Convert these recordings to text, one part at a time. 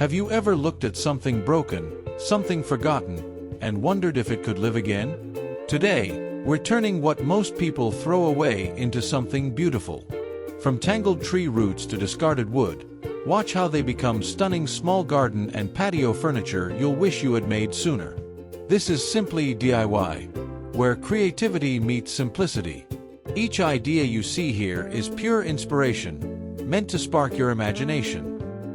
Have you ever looked at something broken, something forgotten, and wondered if it could live again? Today, we're turning what most people throw away into something beautiful. From tangled tree roots to discarded wood, watch how they become stunning small garden and patio furniture you'll wish you had made sooner. This is Simply DIY, where creativity meets simplicity. Each idea you see here is pure inspiration, meant to spark your imagination.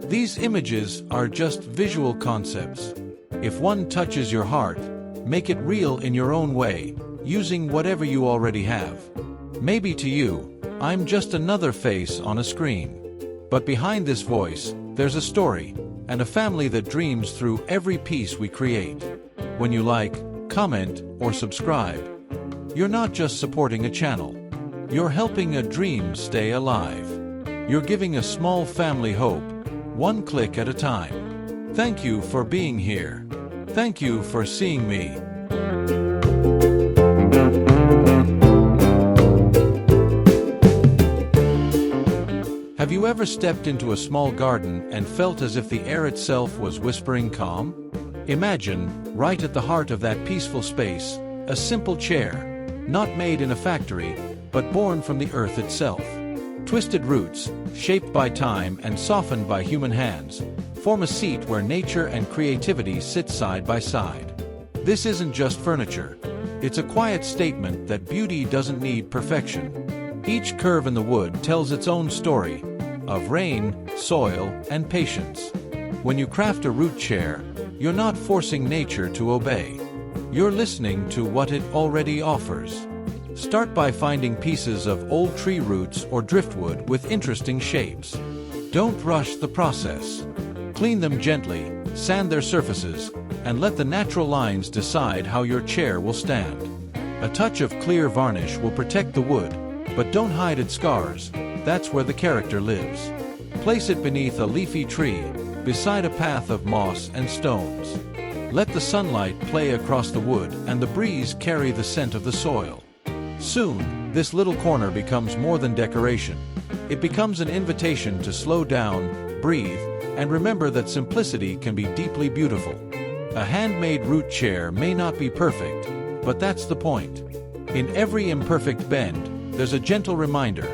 These images are just visual concepts. If one touches your heart, make it real in your own way, using whatever you already have. Maybe to you, I'm just another face on a screen. But behind this voice, there's a story, and a family that dreams through every piece we create. When you like, comment, or subscribe, you're not just supporting a channel. You're helping a dream stay alive. You're giving a small family hope, one click at a time. Thank you for being here. Thank you for seeing me. Have you ever stepped into a small garden and felt as if the air itself was whispering calm? Imagine, right at the heart of that peaceful space, a simple chair, not made in a factory, but born from the earth itself. Twisted roots, shaped by time and softened by human hands, form a seat where nature and creativity sit side by side. This isn't just furniture. It's a quiet statement that beauty doesn't need perfection. Each curve in the wood tells its own story, of rain, soil, and patience. When you craft a root chair, you're not forcing nature to obey. You're listening to what it already offers. Start by finding pieces of old tree roots or driftwood with interesting shapes. Don't rush the process. Clean them gently, sand their surfaces, and let the natural lines decide how your chair will stand. A touch of clear varnish will protect the wood, but don't hide its scars. That's where the character lives. Place it beneath a leafy tree, beside a path of moss and stones. Let the sunlight play across the wood and the breeze carry the scent of the soil. Soon, this little corner becomes more than decoration. It becomes an invitation to slow down, breathe, and remember that simplicity can be deeply beautiful. A handmade root chair may not be perfect, but that's the point. In every imperfect bend, there's a gentle reminder.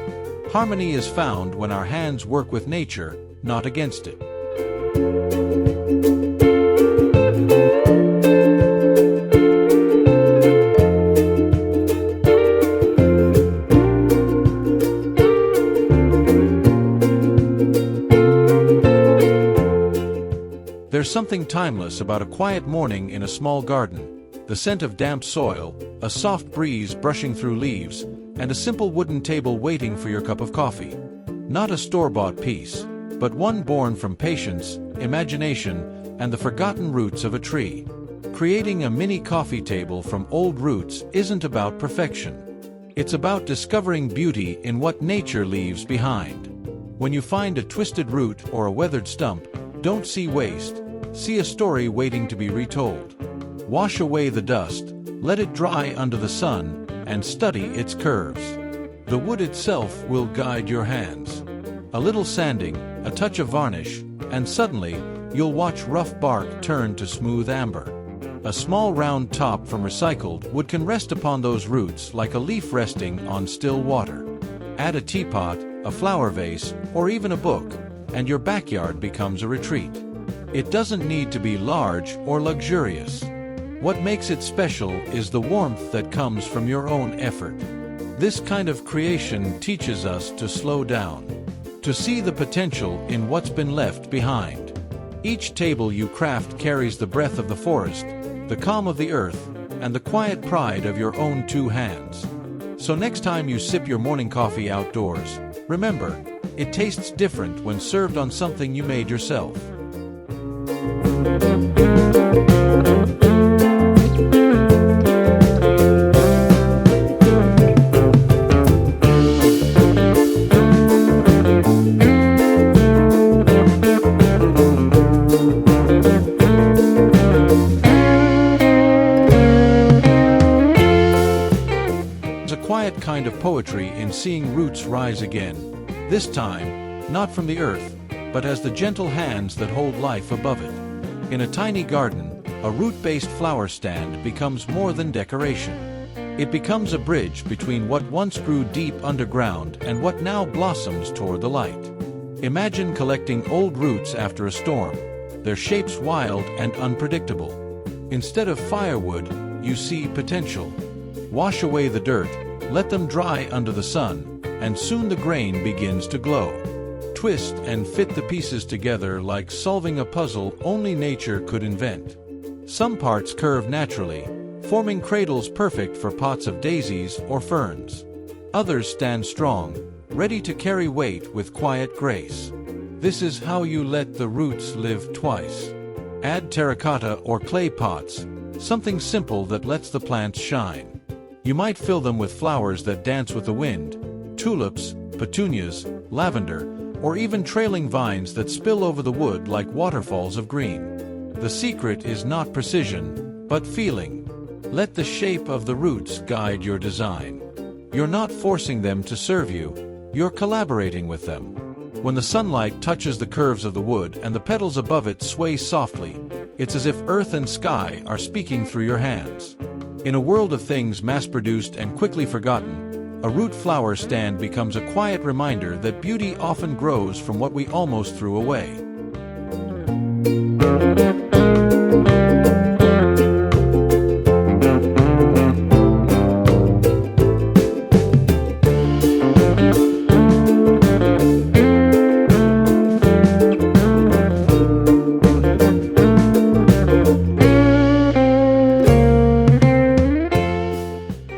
Harmony is found when our hands work with nature, not against it. There's something timeless about a quiet morning in a small garden. The scent of damp soil, a soft breeze brushing through leaves, and a simple wooden table waiting for your cup of coffee. Not a store-bought piece, but one born from patience, imagination, and the forgotten roots of a tree. Creating a mini coffee table from old roots isn't about perfection. It's about discovering beauty in what nature leaves behind. When you find a twisted root or a weathered stump, don't see waste. See a story waiting to be retold. Wash away the dust, let it dry under the sun, and study its curves. The wood itself will guide your hands. A little sanding, a touch of varnish, and suddenly, you'll watch rough bark turn to smooth amber. A small round top from recycled wood can rest upon those roots like a leaf resting on still water. Add a teapot, a flower vase, or even a book, and your backyard becomes a retreat. It doesn't need to be large or luxurious. What makes it special is the warmth that comes from your own effort. This kind of creation teaches us to slow down, to see the potential in what's been left behind. Each table you craft carries the breath of the forest, the calm of the earth, and the quiet pride of your own two hands. So next time you sip your morning coffee outdoors, remember, it tastes different when served on something you made yourself. There's a quiet kind of poetry in seeing roots rise again. This time, not from the earth, but as the gentle hands that hold life above it. In a tiny garden, a root-based flower stand becomes more than decoration. It becomes a bridge between what once grew deep underground and what now blossoms toward the light. Imagine collecting old roots after a storm, their shapes wild and unpredictable. Instead of firewood, you see potential. Wash away the dirt, let them dry under the sun, and soon the grain begins to glow. Twist and fit the pieces together like solving a puzzle only nature could invent. Some parts curve naturally, forming cradles perfect for pots of daisies or ferns. Others stand strong, ready to carry weight with quiet grace. This is how you let the roots live twice. Add terracotta or clay pots, something simple that lets the plants shine. You might fill them with flowers that dance with the wind, tulips, petunias, lavender, or even trailing vines that spill over the wood like waterfalls of green. The secret is not precision, but feeling. Let the shape of the roots guide your design. You're not forcing them to serve you, you're collaborating with them. When the sunlight touches the curves of the wood and the petals above it sway softly, it's as if earth and sky are speaking through your hands. In a world of things mass-produced and quickly forgotten, a root flower stand becomes a quiet reminder that beauty often grows from what we almost threw away.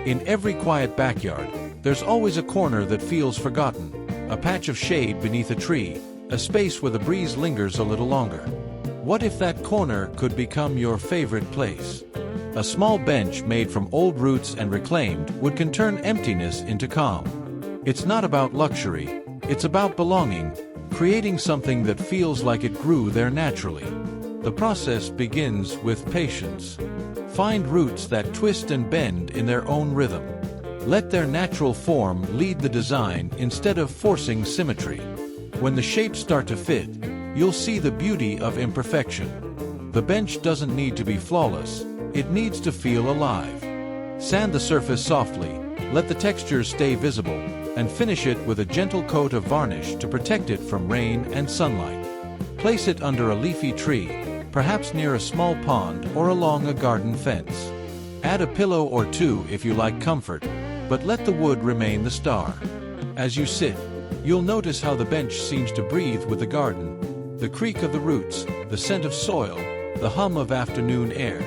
In every quiet backyard, there's always a corner that feels forgotten, a patch of shade beneath a tree, a space where the breeze lingers a little longer. What if that corner could become your favorite place? A small bench made from old roots and reclaimed wood can turn emptiness into calm. It's not about luxury, it's about belonging, creating something that feels like it grew there naturally. The process begins with patience. Find roots that twist and bend in their own rhythm. Let their natural form lead the design instead of forcing symmetry. When the shapes start to fit, you'll see the beauty of imperfection. The bench doesn't need to be flawless, it needs to feel alive. Sand the surface softly, let the textures stay visible, and finish it with a gentle coat of varnish to protect it from rain and sunlight. Place it under a leafy tree, perhaps near a small pond or along a garden fence. Add a pillow or two if you like comfort, but let the wood remain the star. As you sit, you'll notice how the bench seems to breathe with the garden, the creak of the roots, the scent of soil, the hum of afternoon air.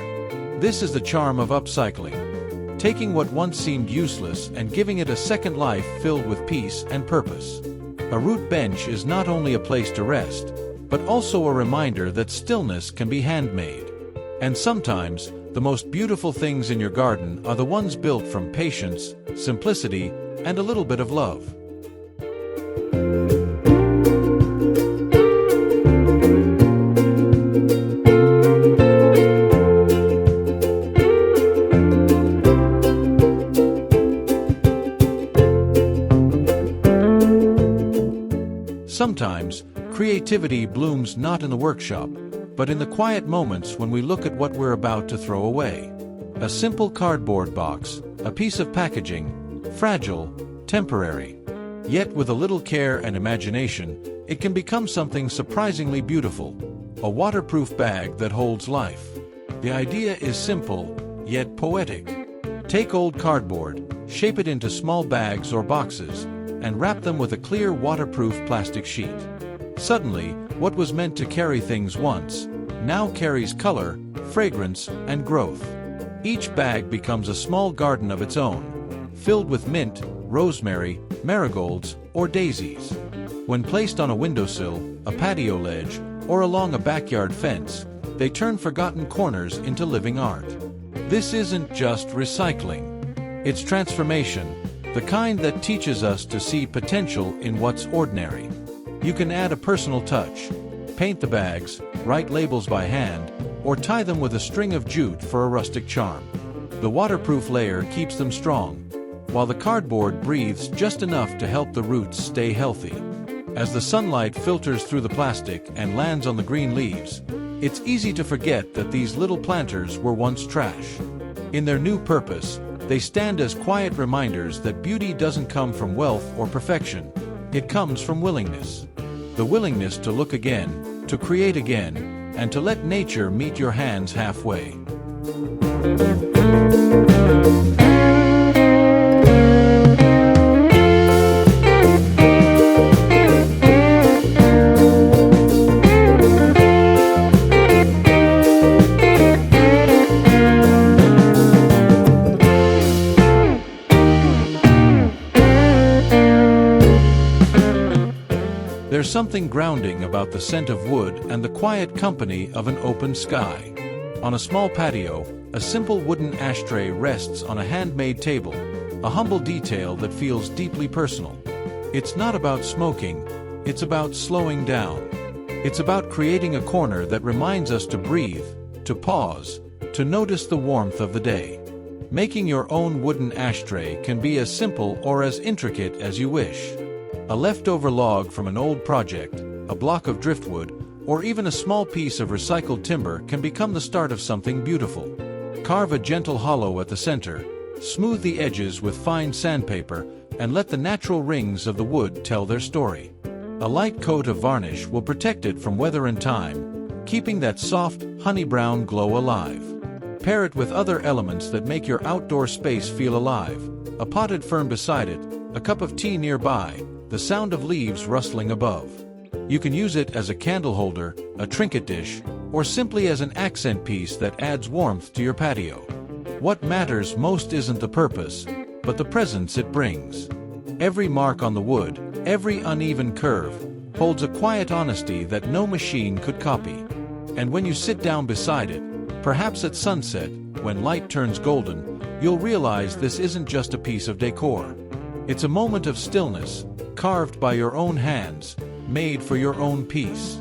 This is the charm of upcycling, taking what once seemed useless and giving it a second life filled with peace and purpose. A root bench is not only a place to rest, but also a reminder that stillness can be handmade. And sometimes, the most beautiful things in your garden are the ones built from patience, simplicity, and a little bit of love. Sometimes, creativity blooms not in the workshop, but in the quiet moments when we look at what we're about to throw away. A simple cardboard box, a piece of packaging, fragile, temporary. Yet with a little care and imagination, it can become something surprisingly beautiful. A waterproof bag that holds life. The idea is simple, yet poetic. Take old cardboard, shape it into small bags or boxes, and wrap them with a clear waterproof plastic sheet. Suddenly, what was meant to carry things once, now carries color, fragrance, and growth. Each bag becomes a small garden of its own, filled with mint, rosemary, marigolds, or daisies. When placed on a windowsill, a patio ledge, or along a backyard fence, they turn forgotten corners into living art. This isn't just recycling. It's transformation, the kind that teaches us to see potential in what's ordinary. You can add a personal touch, paint the bags, write labels by hand, or tie them with a string of jute for a rustic charm. The waterproof layer keeps them strong, while the cardboard breathes just enough to help the roots stay healthy. As the sunlight filters through the plastic and lands on the green leaves, it's easy to forget that these little planters were once trash. In their new purpose, they stand as quiet reminders that beauty doesn't come from wealth or perfection. It comes from willingness. The willingness to look again, to create again, and to let nature meet your hands halfway. There's something grounding about the scent of wood and the quiet company of an open sky. On a small patio, a simple wooden ashtray rests on a handmade table, a humble detail that feels deeply personal. It's not about smoking, it's about slowing down. It's about creating a corner that reminds us to breathe, to pause, to notice the warmth of the day. Making your own wooden ashtray can be as simple or as intricate as you wish. A leftover log from an old project, a block of driftwood, or even a small piece of recycled timber can become the start of something beautiful. Carve a gentle hollow at the center, smooth the edges with fine sandpaper, and let the natural rings of the wood tell their story. A light coat of varnish will protect it from weather and time, keeping that soft, honey-brown glow alive. Pair it with other elements that make your outdoor space feel alive. A potted fern beside it, a cup of tea nearby, the sound of leaves rustling above. You can use it as a candle holder, a trinket dish, or simply as an accent piece that adds warmth to your patio. What matters most isn't the purpose, but the presence it brings. Every mark on the wood, every uneven curve, holds a quiet honesty that no machine could copy. And when you sit down beside it, perhaps at sunset, when light turns golden, you'll realize this isn't just a piece of decor. It's a moment of stillness, carved by your own hands, made for your own peace.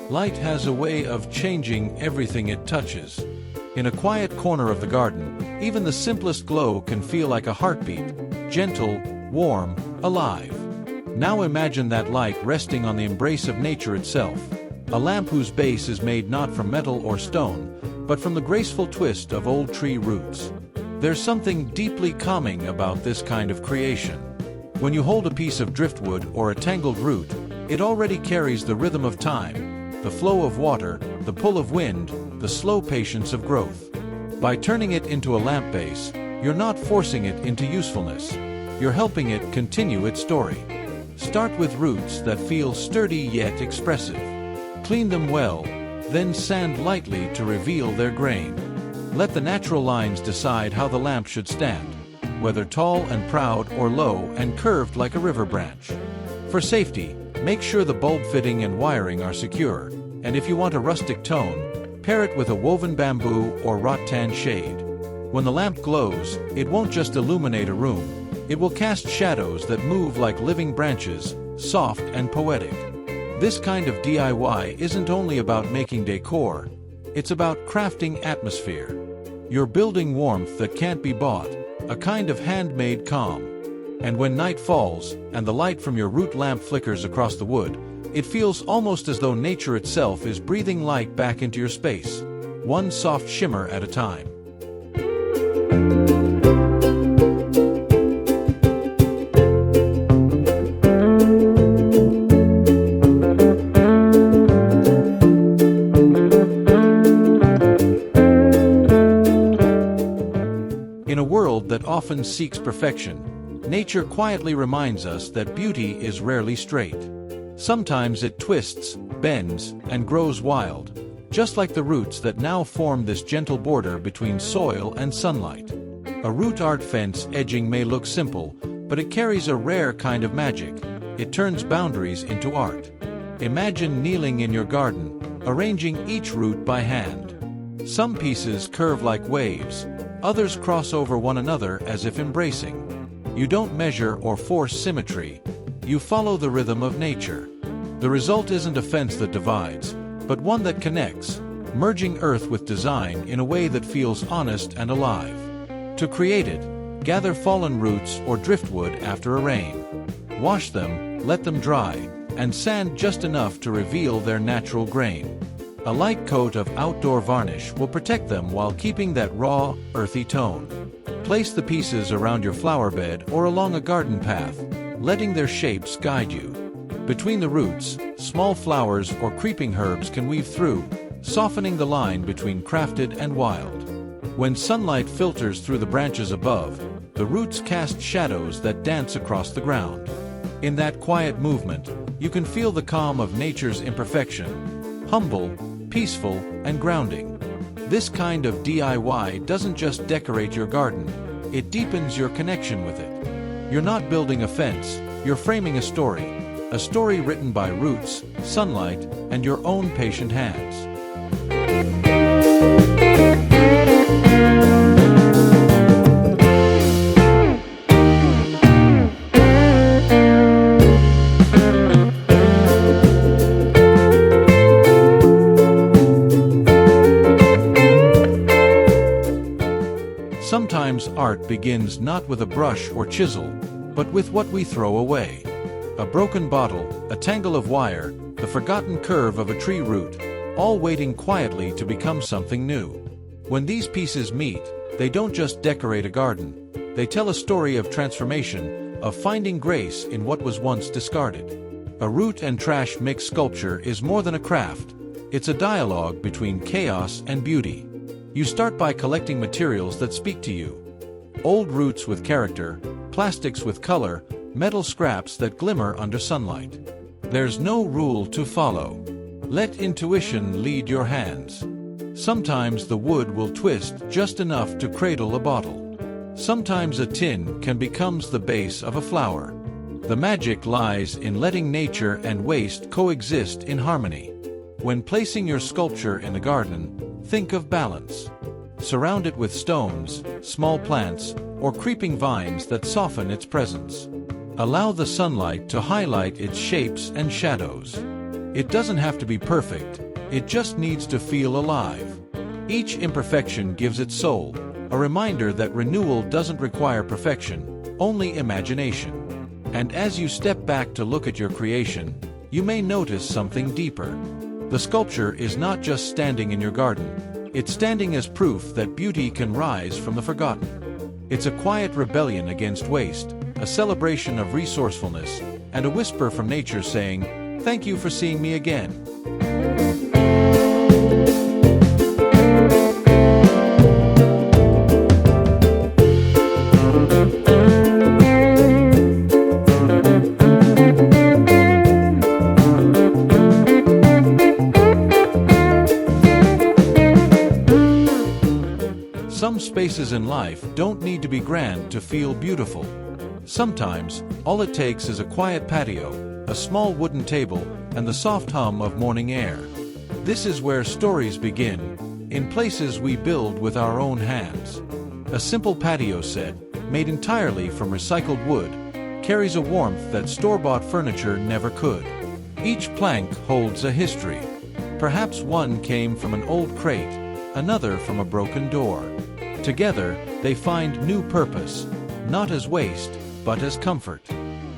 Light has a way of changing everything it touches. In a quiet corner of the garden, even the simplest glow can feel like a heartbeat, gentle, warm, alive. Now imagine that light resting on the embrace of nature itself, a lamp whose base is made not from metal or stone, but from the graceful twist of old tree roots. There's something deeply calming about this kind of creation. When you hold a piece of driftwood or a tangled root, it already carries the rhythm of time, the flow of water, the pull of wind, the slow patience of growth. By turning it into a lamp base, you're not forcing it into usefulness. You're helping it continue its story. Start with roots that feel sturdy yet expressive. Clean them well, then sand lightly to reveal their grain. Let the natural lines decide how the lamp should stand, whether tall and proud or low and curved like a river branch. For safety, make sure the bulb fitting and wiring are secure, and if you want a rustic tone, pair it with a woven bamboo or rattan shade. When the lamp glows, it won't just illuminate a room, it will cast shadows that move like living branches, soft and poetic. This kind of DIY isn't only about making decor, it's about crafting atmosphere. You're building warmth that can't be bought, a kind of handmade calm. And when night falls, and the light from your root lamp flickers across the wood, it feels almost as though nature itself is breathing light back into your space, one soft shimmer at a time. In a world that often seeks perfection, nature quietly reminds us that beauty is rarely straight. Sometimes it twists, bends, and grows wild, just like the roots that now form this gentle border between soil and sunlight. A root art fence edging may look simple, but it carries a rare kind of magic. It turns boundaries into art. Imagine kneeling in your garden, arranging each root by hand. Some pieces curve like waves, others cross over one another as if embracing. You don't measure or force symmetry. You follow the rhythm of nature. The result isn't a fence that divides, but one that connects, merging earth with design in a way that feels honest and alive. To create it, gather fallen roots or driftwood after a rain. Wash them, let them dry, and sand just enough to reveal their natural grain. A light coat of outdoor varnish will protect them while keeping that raw, earthy tone. Place the pieces around your flower bed or along a garden path, letting their shapes guide you. Between the roots, small flowers or creeping herbs can weave through, softening the line between crafted and wild. When sunlight filters through the branches above, the roots cast shadows that dance across the ground. In that quiet movement, you can feel the calm of nature's imperfection, humble, peaceful, and grounding. This kind of DIY doesn't just decorate your garden, it deepens your connection with it. You're not building a fence, you're framing a story written by roots, sunlight, and your own patient hands. Sometimes art begins not with a brush or chisel, but with what we throw away. A broken bottle, a tangle of wire, the forgotten curve of a tree root, all waiting quietly to become something new. When these pieces meet, they don't just decorate a garden. They tell a story of transformation, of finding grace in what was once discarded. A root and trash mix sculpture is more than a craft. It's a dialogue between chaos and beauty. You start by collecting materials that speak to you. Old roots with character, plastics with color, metal scraps that glimmer under sunlight. There's no rule to follow. Let intuition lead your hands. Sometimes the wood will twist just enough to cradle a bottle. Sometimes a tin can become the base of a flower. The magic lies in letting nature and waste coexist in harmony. When placing your sculpture in the garden, think of balance. Surround it with stones, small plants, or creeping vines that soften its presence. Allow the sunlight to highlight its shapes and shadows. It doesn't have to be perfect, it just needs to feel alive. Each imperfection gives it soul, a reminder that renewal doesn't require perfection, only imagination. And as you step back to look at your creation, you may notice something deeper. The sculpture is not just standing in your garden, it's standing as proof that beauty can rise from the forgotten. It's a quiet rebellion against waste, a celebration of resourcefulness, and a whisper from nature saying, "Thank you for seeing me again." Some spaces in life don't need to be grand to feel beautiful. Sometimes, all it takes is a quiet patio, a small wooden table, and the soft hum of morning air. This is where stories begin, in places we build with our own hands. A simple patio set, made entirely from recycled wood, carries a warmth that store-bought furniture never could. Each plank holds a history. Perhaps one came from an old crate, another from a broken door. Together, they find new purpose, not as waste, but as comfort.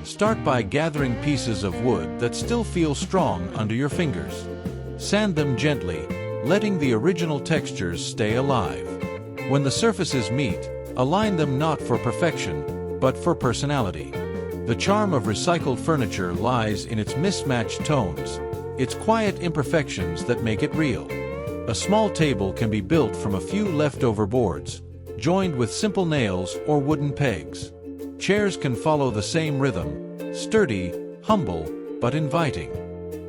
Start by gathering pieces of wood that still feel strong under your fingers. Sand them gently, letting the original textures stay alive. When the surfaces meet, align them not for perfection, but for personality. The charm of recycled furniture lies in its mismatched tones, its quiet imperfections that make it real. A small table can be built from a few leftover boards, joined with simple nails or wooden pegs. Chairs can follow the same rhythm, sturdy, humble, but inviting.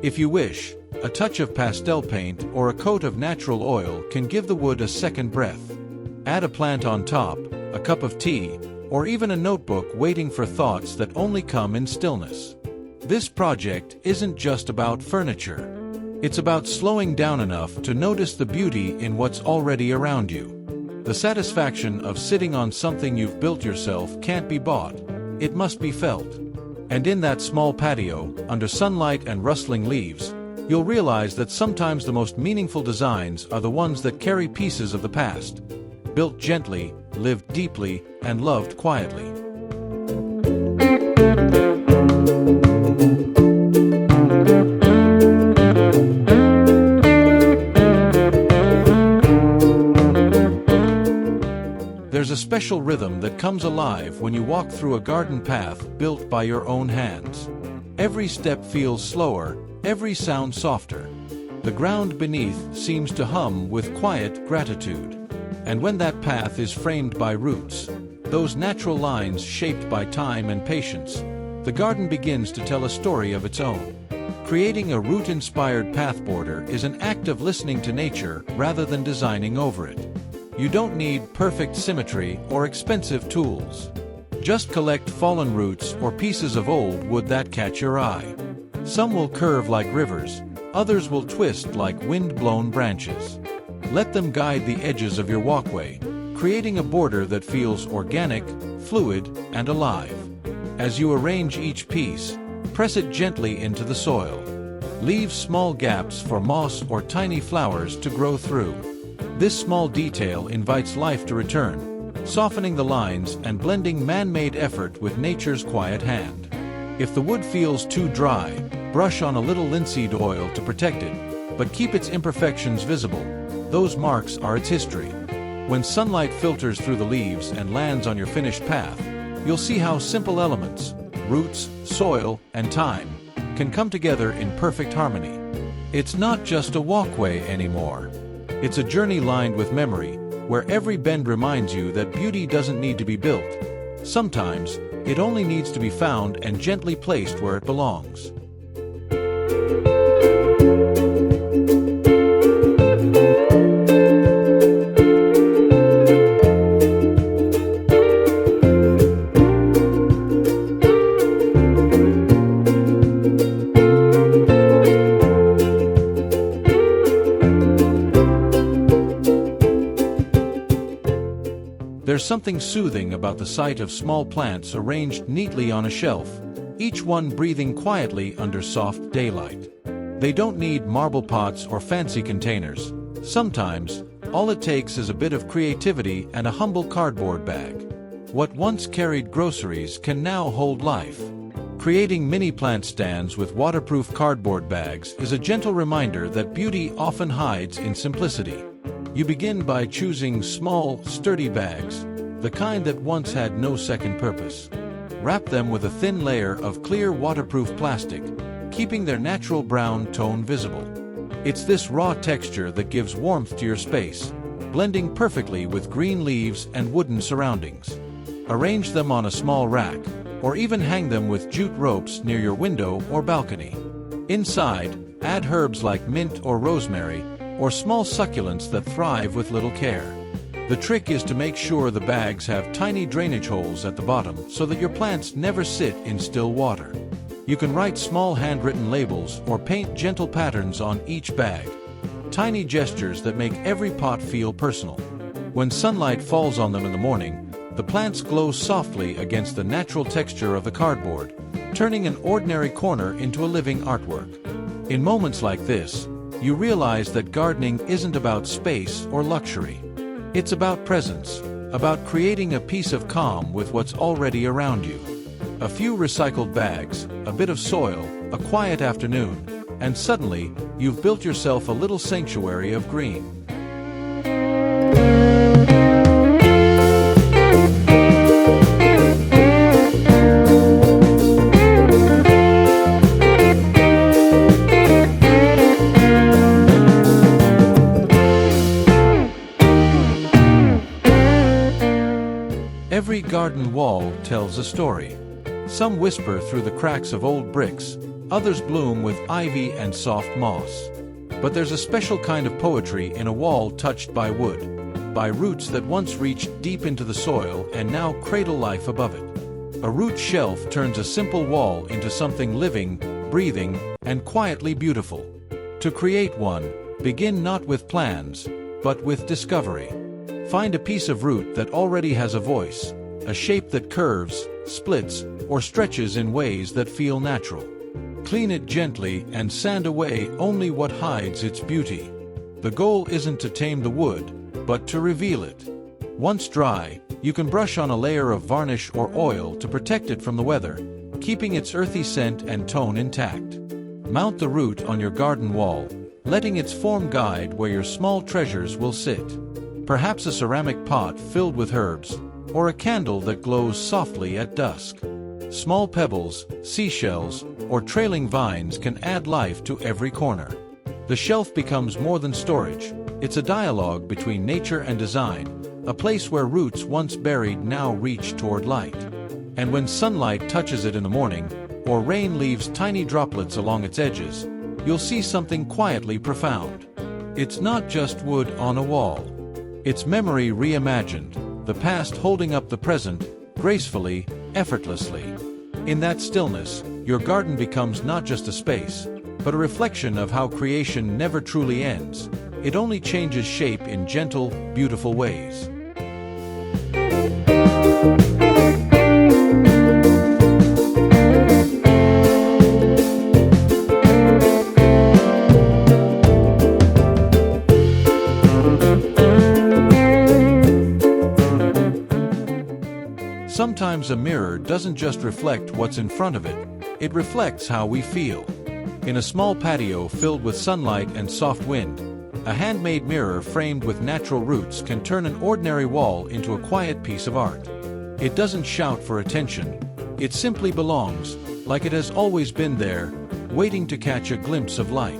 If you wish, a touch of pastel paint or a coat of natural oil can give the wood a second breath. Add a plant on top, a cup of tea, or even a notebook waiting for thoughts that only come in stillness. This project isn't just about furniture. It's about slowing down enough to notice the beauty in what's already around you. The satisfaction of sitting on something you've built yourself can't be bought, it must be felt. And in that small patio, under sunlight and rustling leaves, you'll realize that sometimes the most meaningful designs are the ones that carry pieces of the past. Built gently, lived deeply, and loved quietly. There's a special rhythm that comes alive when you walk through a garden path built by your own hands. Every step feels slower, every sound softer. The ground beneath seems to hum with quiet gratitude. And when that path is framed by roots, those natural lines shaped by time and patience, the garden begins to tell a story of its own. Creating a root-inspired path border is an act of listening to nature rather than designing over it. You don't need perfect symmetry or expensive tools. Just collect fallen roots or pieces of old wood that catch your eye. Some will curve like rivers, others will twist like wind-blown branches. Let them guide the edges of your walkway, creating a border that feels organic, fluid, and alive. As you arrange each piece, press it gently into the soil. Leave small gaps for moss or tiny flowers to grow through. This small detail invites life to return, softening the lines and blending man-made effort with nature's quiet hand. If the wood feels too dry, brush on a little linseed oil to protect it, but keep its imperfections visible. Those marks are its history. When sunlight filters through the leaves and lands on your finished path, you'll see how simple elements, roots, soil, and time, can come together in perfect harmony. It's not just a walkway anymore. It's a journey lined with memory, where every bend reminds you that beauty doesn't need to be built. Sometimes, it only needs to be found and gently placed where it belongs. There's something soothing about the sight of small plants arranged neatly on a shelf, each one breathing quietly under soft daylight. They don't need marble pots or fancy containers. Sometimes, all it takes is a bit of creativity and a humble cardboard bag. What once carried groceries can now hold life. Creating mini plant stands with waterproof cardboard bags is a gentle reminder that beauty often hides in simplicity. You begin by choosing small, sturdy bags, the kind that once had no second purpose. Wrap them with a thin layer of clear waterproof plastic, keeping their natural brown tone visible. It's this raw texture that gives warmth to your space, blending perfectly with green leaves and wooden surroundings. Arrange them on a small rack, or even hang them with jute ropes near your window or balcony. Inside, add herbs like mint or rosemary, or small succulents that thrive with little care. The trick is to make sure the bags have tiny drainage holes at the bottom so that your plants never sit in still water. You can write small handwritten labels or paint gentle patterns on each bag. Tiny gestures that make every pot feel personal. When sunlight falls on them in the morning, the plants glow softly against the natural texture of the cardboard, turning an ordinary corner into a living artwork. In moments like this, you realize that gardening isn't about space or luxury. It's about presence, about creating a piece of calm with what's already around you. A few recycled bags, a bit of soil, a quiet afternoon, and suddenly, you've built yourself a little sanctuary of green. Every garden wall tells a story. Some whisper through the cracks of old bricks, others bloom with ivy and soft moss. But there's a special kind of poetry in a wall touched by wood, by roots that once reached deep into the soil and now cradle life above it. A root shelf turns a simple wall into something living, breathing, and quietly beautiful. To create one, begin not with plans, but with discovery. Find a piece of root that already has a voice, a shape that curves, splits, or stretches in ways that feel natural. Clean it gently and sand away only what hides its beauty. The goal isn't to tame the wood, but to reveal it. Once dry, you can brush on a layer of varnish or oil to protect it from the weather, keeping its earthy scent and tone intact. Mount the root on your garden wall, letting its form guide where your small treasures will sit. Perhaps a ceramic pot filled with herbs, or a candle that glows softly at dusk. Small pebbles, seashells, or trailing vines can add life to every corner. The shelf becomes more than storage. It's a dialogue between nature and design, a place where roots once buried now reach toward light. And when sunlight touches it in the morning, or rain leaves tiny droplets along its edges, you'll see something quietly profound. It's not just wood on a wall. It's memory reimagined, the past holding up the present, gracefully, effortlessly. In that stillness, your garden becomes not just a space, but a reflection of how creation never truly ends. It only changes shape in gentle, beautiful ways. Sometimes a mirror doesn't just reflect what's in front of it, it reflects how we feel. In a small patio filled with sunlight and soft wind, a handmade mirror framed with natural roots can turn an ordinary wall into a quiet piece of art. It doesn't shout for attention, it simply belongs, like it has always been there, waiting to catch a glimpse of light.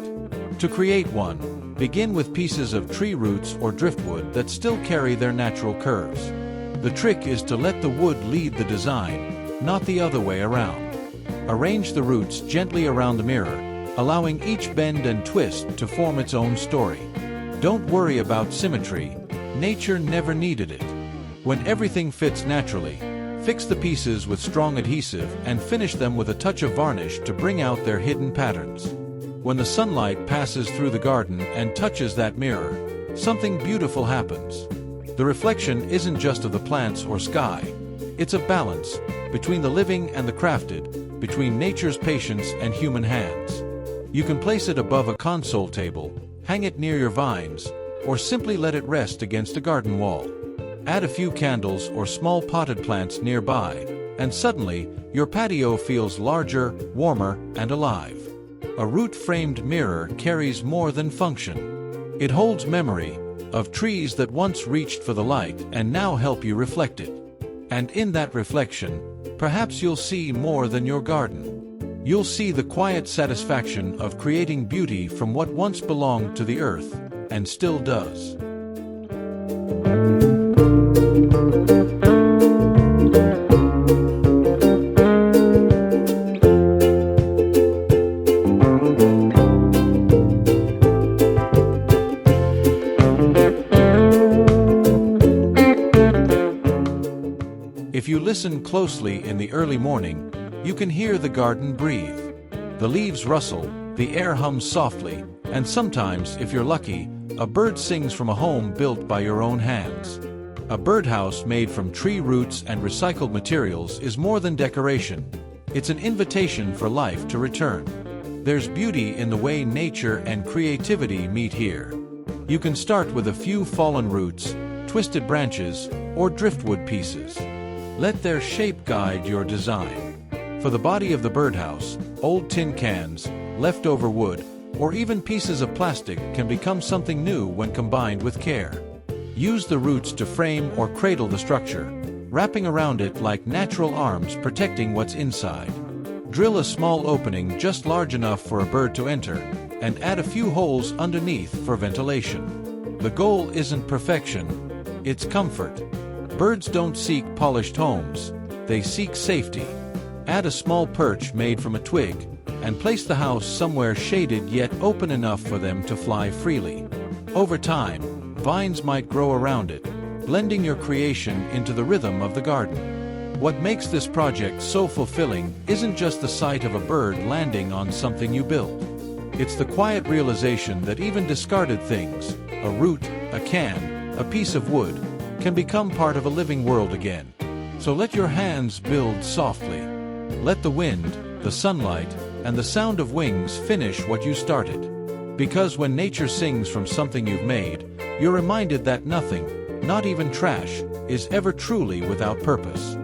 To create one, begin with pieces of tree roots or driftwood that still carry their natural curves. The trick is to let the wood lead the design, not the other way around. Arrange the roots gently around the mirror, allowing each bend and twist to form its own story. Don't worry about symmetry, nature never needed it. When everything fits naturally, fix the pieces with strong adhesive and finish them with a touch of varnish to bring out their hidden patterns. When the sunlight passes through the garden and touches that mirror, something beautiful happens. The reflection isn't just of the plants or sky, it's a balance between the living and the crafted, between nature's patience and human hands. You can place it above a console table, hang it near your vines, or simply let it rest against a garden wall. Add a few candles or small potted plants nearby, and suddenly, your patio feels larger, warmer, and alive. A root-framed mirror carries more than function. It holds memory of trees that once reached for the light and now help you reflect it. And in that reflection, perhaps you'll see more than your garden. You'll see the quiet satisfaction of creating beauty from what once belonged to the earth, and still does. If you listen closely in the early morning, you can hear the garden breathe. The leaves rustle, the air hums softly, and sometimes, if you're lucky, a bird sings from a home built by your own hands. A birdhouse made from tree roots and recycled materials is more than decoration. It's an invitation for life to return. There's beauty in the way nature and creativity meet here. You can start with a few fallen roots, twisted branches, or driftwood pieces. Let their shape guide your design. For the body of the birdhouse, old tin cans, leftover wood, or even pieces of plastic can become something new when combined with care. Use the roots to frame or cradle the structure, wrapping around it like natural arms protecting what's inside. Drill a small opening just large enough for a bird to enter, and add a few holes underneath for ventilation. The goal isn't perfection, it's comfort. Birds don't seek polished homes, they seek safety. Add a small perch made from a twig, and place the house somewhere shaded yet open enough for them to fly freely. Over time, vines might grow around it, blending your creation into the rhythm of the garden. What makes this project so fulfilling isn't just the sight of a bird landing on something you built. It's the quiet realization that even discarded things, a root, a can, a piece of wood, can become part of a living world again. So let your hands build softly. Let the wind, the sunlight, and the sound of wings finish what you started. Because when nature sings from something you've made, you're reminded that nothing, not even trash, is ever truly without purpose.